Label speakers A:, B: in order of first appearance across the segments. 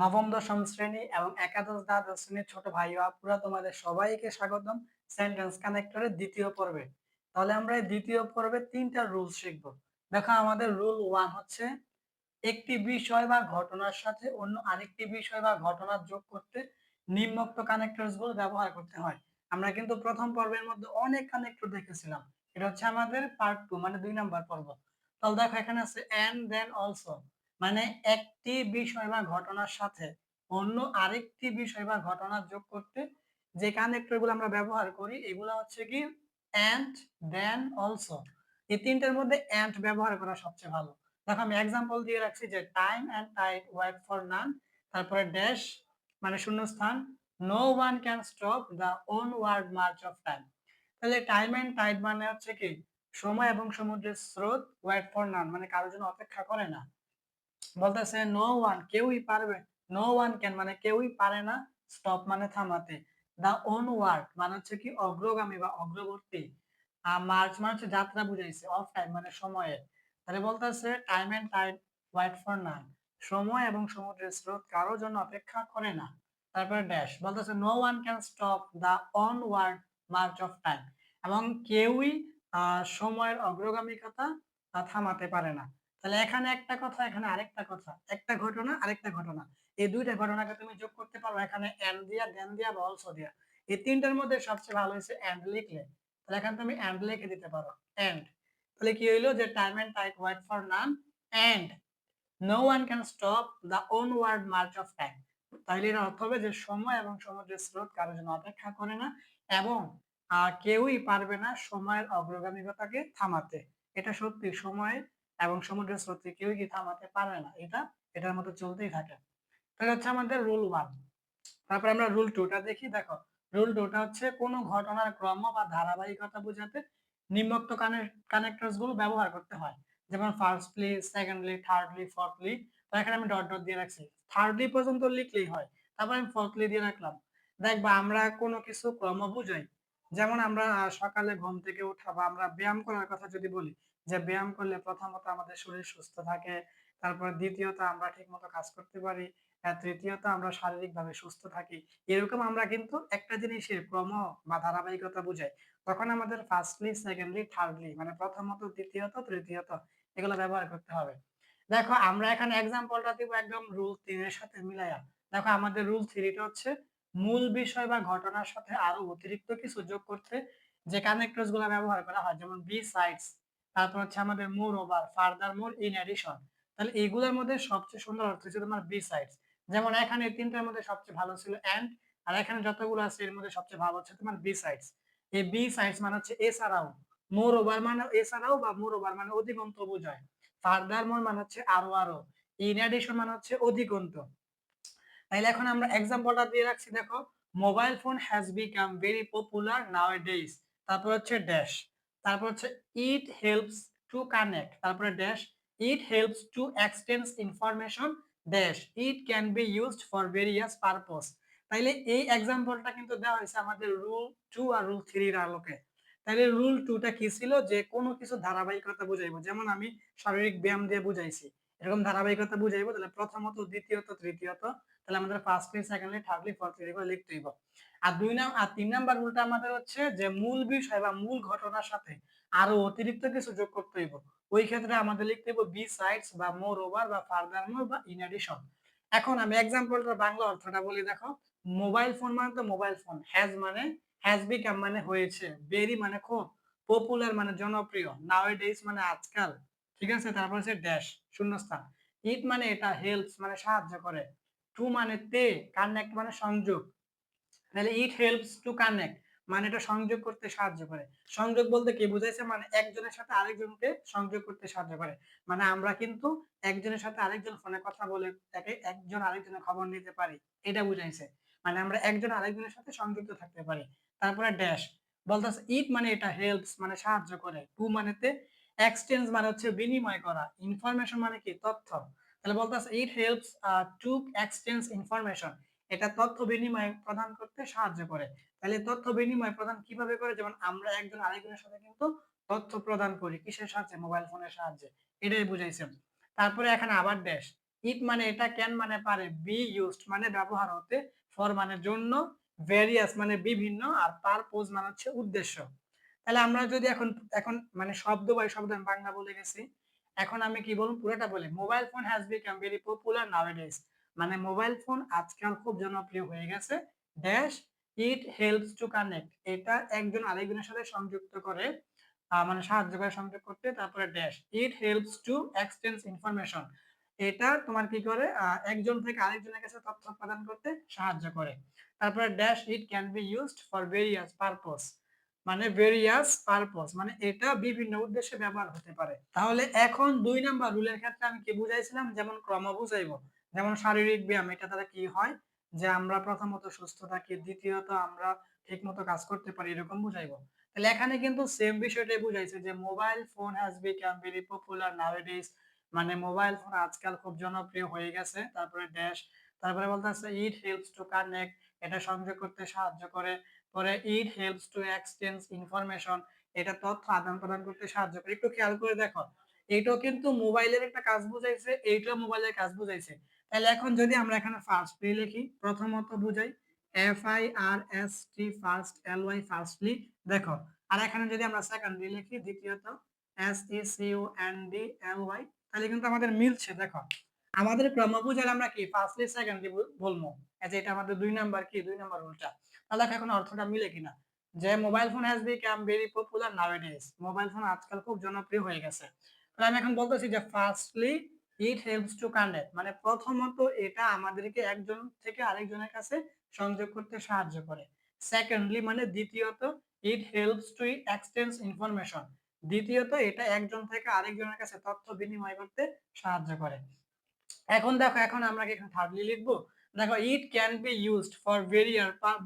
A: নবম দশম শ্রেণী এবং একাদশ দ্বাদশ শ্রেণীর ছোট ভাই ও আপুরা তোমাদের সবাইকে স্বাগতম সেন্টেন্স কানেক্টরের দ্বিতীয় পর্বে। তাহলে আমরা এই দ্বিতীয় পর্বে তিনটা রুল শিখব। দেখো আমাদের রুল 1 হচ্ছে একটি বিষয় বা ঘটনার সাথে অন্য আরেকটি বিষয় বা ঘটনা যোগ করতে নিম্নোক্ত কানেক্টরস গুলো ব্যবহার করতে হয়। আমরা কিন্তু প্রথম পর্বের মধ্যে অনেক কানেক্টর দেখেছিলাম। এটা হচ্ছে আমাদের পার্ট 2 মানে 2 নাম্বার পর্ব। তাহলে দেখো এখানে আছে এন্ড দেন অলসো, মানে একটি বিষয় বা ঘটনার সাথে অন্য আরেকটি বিষয় বা ঘটনা যোগ করতে যে কানেক্টর গুলো আমরা ব্যবহার করি এগুলো হচ্ছে কি এন্ড দেন অলসো। এই তিনটার মধ্যে এন্ড ব্যবহার করা সবচেয়ে ভালো। দেখো আমি এক্সাম্পল দিয়ে রাখছি যে time and tide wait for none, তারপরে ড্যাশ মানে শূন্যস্থান, no one can stop the onward march of time. তাহলে টাইম এন্ড টাইড মানে হচ্ছে কি সময় এবং সমুদ্রের স্রোত, ওয়েট ফর নান মানে কারোর জন্য অপেক্ষা করে না। বলতেছে নো ওয়ান কেউই পারবে, নো ওয়ান ক্যান মানে কেউই পারে না, স্টপ মানে থামাতে, দা অনওয়ার্ড মানে হচ্ছে কি অগ্রগামী বা অগ্রবর্তী, আর মার্চ মানে হচ্ছে যাত্রা বুঝাইছে, অফ টাইম মানে সময়ের। তাহলে বলতেছে time and tide wait for none, সময় এবং সমুদ্রের স্রোত কারোর জন্য অপেক্ষা করে না। তারপরে ড্যাশ বলতেছে no one can stop the onward march of time, এবং কেউই সময়ের অগ্রগামিকতা থামাতে পারে না। তাহলে এখানে একটা কথা, এখানে আরেকটা কথা, একটা ঘটনা আরেকটা ঘটনা, এই দুইটা ঘটনাকে তুমি যোগ করতে পারো এখানে এন্ড দিয়া, দেন দিয়া বা অলসো দিয়া। এই তিনটার মধ্যে সবচেয়ে ভালো হয়েছে এন্ড লিখলে। তাহলে এখানে তুমি এন্ড লিখে দিতে পারো এন্ড। তাহলে কি হইলো যে time and tide wait for none and no one can stop the onward march of time. তাহলে এর অর্থ হবে যে সময় এবং সমুদ্রের স্রোত কারোর জন্য অপেক্ষা করে না, এবং কেউই পারবে না সময়ের অগ্রগামিকতাকে থামাতে। এটা সত্যি, সময় এবং সমুদ্রের স্রোতকে কেউই কি থামাতে পারবে না, এটা এটার মতো চলতেই থাকে। তাহলে হচ্ছে আমাদের রুল 1। তারপর আমরা রুল 2 টা দেখি। দেখো রুল 2 টা হচ্ছে কোনো ঘটনার ক্রম বা ধারাবাহিকতা বোঝাতে নিম্নোক্ত কানেক্টরস গুলো ব্যবহার করতে হয়। যেমন ফার্স্টলি, সেকেন্ডলি, থার্ডলি, ফোর্থলি। তো এখানে আমি ডট ডট দিয়ে রাখছি, থার্ডলি পর্যন্ত লিখলেই হয়, তারপর আমি ফোর্থলি দিয়ে রাখলাম। দেখবা আমরা কোনো কিছু ক্রম বুঝাই, যেমন আমরা সকালে ঘুম থেকে ওঠা বা আমরা ব্যায়াম করার কথা যদি বলি, যে ব্যায়াম করলে প্রথমত আমাদের শরীর সুস্থ থাকে, তারপর দ্বিতীয়ত আমরা ঠিকমতো কাজ করতে পারি, তৃতীয়ত আমরা শারীরিকভাবে সুস্থ থাকি। এরকম আমরা কিন্তু একটা জিনিসের ক্রম বা ধারাবাহিকতা বুঝাই, তখন আমাদের ফার্স্টলি, সেকেন্ডলি, থার্ডলি মানে প্রথমত, দ্বিতীয়ত, তৃতীয়ত এগুলো ব্যবহার করতে হবে। দেখো আমরা এখানে এক্সাম্পলটা দিব একদম রুল 3 এর সাথে মিলাইয়া। দেখো আমাদের রুল 3 টা হচ্ছে মূল বিষয় বা ঘটনার সাথে আরো অতিরিক্ত কিছু যোগ করতে যে কানেক্টরস গুলো ব্যবহার করা হয়, যেমন বি সাইডস, তারপর হচ্ছে আমাদের moreover, furthermore, in addition. তাহলে এগুলোর মধ্যে সবচেয়ে সুন্দর অর্থ হচ্ছে তোমার বি সাইডস। যেমন এখানে তিনটার মধ্যে সবচেয়ে ভালো ছিল এন্ড, আর এখানে যতগুলো আছে এর মধ্যে সবচেয়ে ভালো হচ্ছে তোমার বি সাইডস। এই বি সাইডস মানে হচ্ছে এছাড়াও, মোর ওভার মানে এছাড়াও বা মোর ওভার মানে অধিকন্ত বোঝায়, ফার্দার মোর মানে হচ্ছে আরো আরো, ইন এডিশন মানে হচ্ছে অধিকন্ত। তাইলে এখন আমরা এক্সাম্পলটা দিয়ে রাখছি। দেখো mobile phone has become very popular nowadays, তারপর হচ্ছে ড্যাশ, তারপর হচ্ছে ইট হেল্পস টু কানেক্ট, তারপরে dash, it helps to exchange information, dash, it can be used for various purpose. তাইলে এই এক্সাম্পলটা কিন্তু দেওয়া হয়েছে আমাদের রুল 2 আর রুল 3 এর আলোকে। তাইলে রুল 2 টা কি ছিল, যে কোনো কিছু ধারাবাহিকতা বুঝাইবো, যেমন আমি শারীরিক ব্যায়াম দিয়ে বুঝাইছি, এরকম ধারাবাহিকতা বুঝাইবো। তাহলে প্রথমত, দ্বিতীয়ত, তৃতীয়ত, তাহলে আমাদের ফার্স্টলি, সেকেন্ডলি, থার্ডলি, ফোর্থলি এগুলো লিখতে হইব। আর 3 নাম্বার রুলটা আমাদের হচ্ছে যে মূল বিষয় বা মূল ঘটনার সাথে আরো অতিরিক্ত কিছু যোগ করতে হইব। ওই ক্ষেত্রে আমাদের লিখতে হইব বি সাইডস বা মোর ওভার বা ফার্দার মোর বা ইন এডিশন। এখন আমি এক্সাম্পলটার বাংলা অর্থটা বলি। দেখো মোবাইল ফোন মানে তো মোবাইল ফোন, হ্যাজ মানে হ্যাজ বিকাম মানে হয়েছে, ভেরি মানে খুব, পপুলার মানে জনপ্রিয়, নাওএডেজ মানে আজকাল, ঠিক আছে, তারপর হচ্ছে ড্যাশ, শূন্যস্থান, ইট মানে এটা, হেল্পস মানে সাহায্য করে, টু মানে তে, কানেক্ট মানে সংযোগ। তাহলে ইট হেল্পস টু কানেক্ট মানে এটা সংযোগ করতে সাহায্য করে। সংযোগ বলতে কি বুঝাইছে, মানে একজনের সাথে আরেকজনকে সংযোগ করতে সাহায্য করে। মানে আমরা কিন্তু একজনের সাথে আরেকজন ফোনে কথা বলে তাকে একজন আরেকজনের খবর নিতে পারি, এটা বুঝাইছে। মানে আমরা একজন আরেকজনের সাথে সংযুক্ত থাকতে পারি। তারপরে ড্যাশ বলতেছে ইট মানে এটা, হেল্পস মানে সাহায্য করে, টু মানেতে, এক্সচেঞ্জ মানে হচ্ছে বিনিময় করা, ইনফরমেশন মানে কি তথ্য। তাহলে বলতেছে ইট হেল্পস টু এক্সচেঞ্জ ইনফরমেশন, এটা তথ্য বিনিময় প্রদান করতে সাহায্য করে। তাহলে তথ্য বিনিময় প্রদান কিভাবে করে, যেমন আমরা একজন আরেকজনের সাথে কিন্তু তথ্য প্রদান করি কিসের সাহায্যে, মোবাইল ফোনের সাহায্যে, এটাই বুঝাইছে। তারপরে এখানে আবার ড্যাশ, ইট মানে এটা, ক্যান মানে পারে, বি ইউজড মানে ব্যবহার হতে, ফর মানে জন্য, ভেরিয়াস মানে বিভিন্ন, আর পারপোজ মানে হচ্ছে উদ্দেশ্য। তাহলে আমরা যদি এখন এখন মানে শব্দ বাই শব্দ আমি বাংলা বলে গেছি। এখন আমি কি বলবো পুরোটা বলি। Mobile phone has become very popular nowadays. মানে মোবাইল ফোন আজকাল খুব জনপ্রিয় হয়ে গেছে। Dash it helps to connect. এটা একজন আরেকজনের সাথে সংযুক্ত করে, মানে সাহায্য করে সংযোগ করতে। তারপরে dash it helps to exchange information. এটা তোমার কি করে একজন থেকে আরেকজনের কাছে তথ্য প্রদান করতে সাহায্য করে। তারপরে dash it can be used for various purpose. মানে ভেরিয়াস পারপোজ মানে এটা বিভিন্ন উদ্দেশ্যে ব্যবহার হতে পারে। তাহলে এখন ২ নাম্বার রুলের ক্ষেত্রে আমি কি বুঝাইছিলাম, যেমন ক্রম বুঝাইবো। যেমন শারীরিক ব্যায়াম, এটা দ্বারা কি হয় যে আমরা প্রথমত সুস্থ থাকি, দ্বিতীয়ত আমরা ঠিকমতো কাজ করতে পারি, এরকম বুঝাইবো। তাহলে এখানে কিন্তু সেম বিষয়টাই বুঝাইছে যে mobile phone has become very popular nowadays. মানে মোবাইল ফোন আজকাল খুব জনপ্রিয় হয়ে গেছে। তারপরে ড্যাশ, তারপরে বলতেছে ইট হেল্পস টু কানেক্ট, এটা সংযোগ করতে সাহায্য করে। পরে ইট হেল্পস টু এক্সচেঞ্জ ইনফরমেশন, এটা তথ্য আদান প্রদান করতে সাহায্য করে। একটু খেয়াল করে দেখো, এইটাও কিন্তু মোবাইলের একটা কাজ বুঝাইছে, এইটাও মোবাইলের কাজ বুঝাইছে। তাহলে এখন যদি আমরা এখানে ফার্স্টলি লিখি, প্রথমত বুঝাই FIRST ফার্স্ট, LY ফার্স্টলি, দেখো। আর এখানে যদি আমরা সেকেন্ডলি লিখি, দ্বিতীয়ত SECONDLY, তাহলে কিন্তু আমাদের মিলছে। দেখো আমাদের ক্রম বুঝাইলে আমরা কি ফার্স্টলি সেকেন্ডলি বলবো, এই যে এটা আমাদের ২ নাম্বার কি ২ নাম্বার রুলটা। তাহলে এখন অর্থটা মিলে কিনা, যে mobile phone has become very popular nowadays, mobile phone আজকাল খুব জনপ্রিয় হয়ে গেছে। তাহলে আমি এখন বলতেছি যে firstly it helps to connect, মানে প্রথমত এটা আমাদেরকে একজন থেকে আরেকজনের কাছে সংযোগ করতে সাহায্য করে। সেকেন্ডলি মানে দ্বিতীয়ত ইট হেল্পস টু এক্সচেঞ্জ ইনফরমেশন, দ্বিতীয়ত এটা একজন থেকে আরেকজনের কাছে তথ্য বিনিময় করতে সাহায্য করে। এখন দেখো, এখন আমরা কি এখানে থার্ডলি লিখবো। দেখো ইট can be used for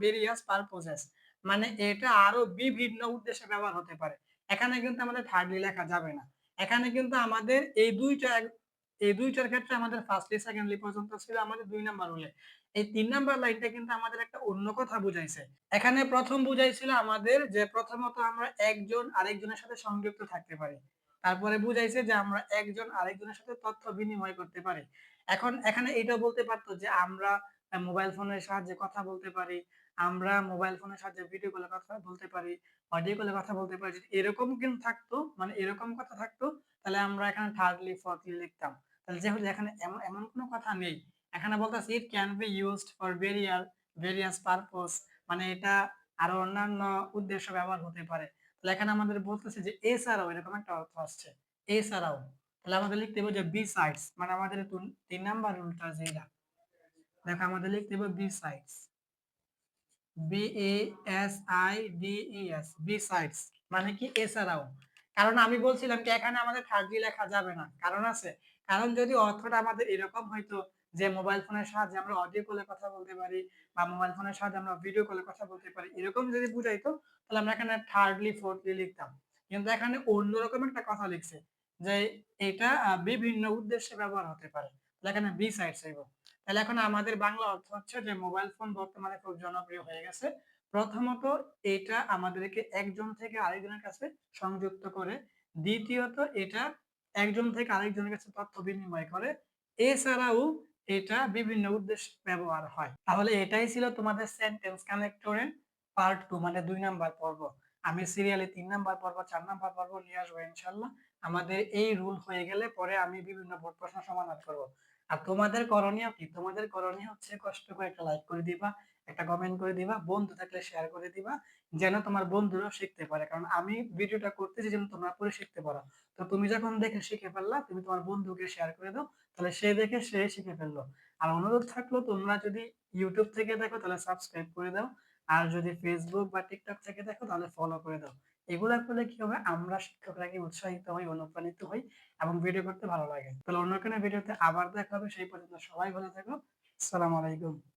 A: various purposes, মানে এটা আরো বিভিন্ন উদ্দেশ্যে ব্যবহার হতে পারে। এখানে কিন্তু আমাদের থার্ডলি লেখা যাবে না। এখানে কিন্তু আমাদের এই দুইটার ক্ষেত্রে আমাদের ফার্স্টলি সেকেন্ডলি পর্যন্ত ছিল আমাদের ২ নাম্বার রুলে। এই ৩ নাম্বার লাইনটা কিন্তু আমাদের একটা অন্য কথা বুঝাইছে। এখানে প্রথম বুঝাইছিল আমাদের যে প্রথমত আমরা একজন আরেকজনের সাথে সংযুক্ত থাকতে পারি। তারপরে বুঝাইছে যে আমরা একজন আরেকজনের সাথে তথ্য বিনিময় করতে পারি। এখন এখানে এটাও বলতে পারতো যে আমরা মোবাইল ফোনের সাহায্যে কথা বলতে পারি, আমরা মোবাইল ফোনের সাহায্যে ভিডিও কলে কথা বলতে পারি, অডিও কলে কথা বলতে পারি। যদি এরকম কিন্তু থাকতো, মানে এরকম কথা থাকতো, তাহলে আমরা এখানে থার্ডলি ফোর্থলি লিখতাম। তাহলে যেহেতু এখানে এমন এমন কোনো কথা নেই, এখানে বলতেছে ইট can be used for various purpose, মানে এটা আরো অন্যান্য উদ্দেশ্য ব্যবহার হতে পারে। তাহলে এখানে আমাদের বলতেছে যে এছাড়াও, এরকম একটা অর্থ আসছে এছাড়াও। তাহলে আমাদের লিখতে হবে যে বি সাইডস, মানে আমাদের ৩ নাম্বার রুলটা যেটা, দেখো আমাদের লিখতে হবে besides, BASIDES, besides মানে কি এছাড়াও। কারণ আমি বলছিলাম কি এখানে আমাদের থার্ডলি লেখা যাবে না, কারণ আছে। কারণ যদি অর্থটা আমাদের এরকম হইতো যে মোবাইল ফোনের সাহায্যে আমরা অডিও কলে কথা বলতে পারি, বা মোবাইল ফোনের সাহায্যে আমরা ভিডিও কলে কথা বলতে পারি, এরকম যদি বুঝাইতো, তাহলে আমরা এখানে থার্ডলি ফোর্থলি লিখতাম। কিন্তু এখানে অন্যরকম একটা কথা লিখছে যে এটা বিভিন্ন উদ্দেশ্যে ব্যবহার হতে পারে। তাহলে এখানে বি সাইডস হইব। তাহলে এখন আমাদের বাংলা অর্থ হচ্ছে যে মোবাইল ফোন বর্তমানে খুব জনপ্রিয় হয়ে গেছে। প্রথমত এটা আমাদেরকে একজন থেকে আরেকজনের কাছে সংযুক্ত করে, দ্বিতীয়ত এটা একজন থেকে আরেকজনের কাছে তথ্য বিনিময় করে, এছাড়াও এটা বিভিন্ন উদ্দেশ্যে ব্যবহার হয়। তাহলে এটাই ছিল তোমাদের সেন্টেন্স কানেক্টরের পার্ট 2, মানে ২ নাম্বার পর্ব। আমি সিরিয়ালি ৩ নাম্বার পর্ব, ৪ নাম্বার পর্ব নিয়ে আসবো ইনশাআল্লাহ। আমাদের এই রুল হয়ে গেলে পরে আমি বিভিন্ন বোর্ড প্রশ্ন সমাধান করব। আর তোমাদের করণীয় কি? তোমাদের করণীয় হচ্ছে কষ্ট করে একটা লাইক করে দিবা, একটা কমেন্ট করে দিবা, বন্ধু থাকলে শেয়ার করে দিবা, যেন তোমার বন্ধুরাও শিখতে পারে। কারণ আমি ভিডিওটা করতেছি যেন তোমরা পরে শিখতে পারো। তো তুমি যখন দেখে শিখে ফেললা, তুমি তোমার বন্ধুকে শেয়ার করে দাও, তাহলে সে দেখে সে শিখে ফেললো। আর অনুরোধ থাকলো, তোমরা যদি ইউটিউব থেকে দেখো তাহলে সাবস্ক্রাইব করে দাও, আর যদি ফেসবুক বা টিকটক থেকে দেখো তাহলে ফলো করে দাও। এগুলা করলে কি হবে, আমরা শিক্ষকরা কি উৎসাহিত হই, অনুপ্রাণিত হই, এবং ভিডিও করতে ভালো লাগে। তাহলে অন্য কোনো ভিডিওতে আবার দেখা হবে, সেই পর্যন্ত সবাই ভালো থাকো। আসসালামু আলাইকুম।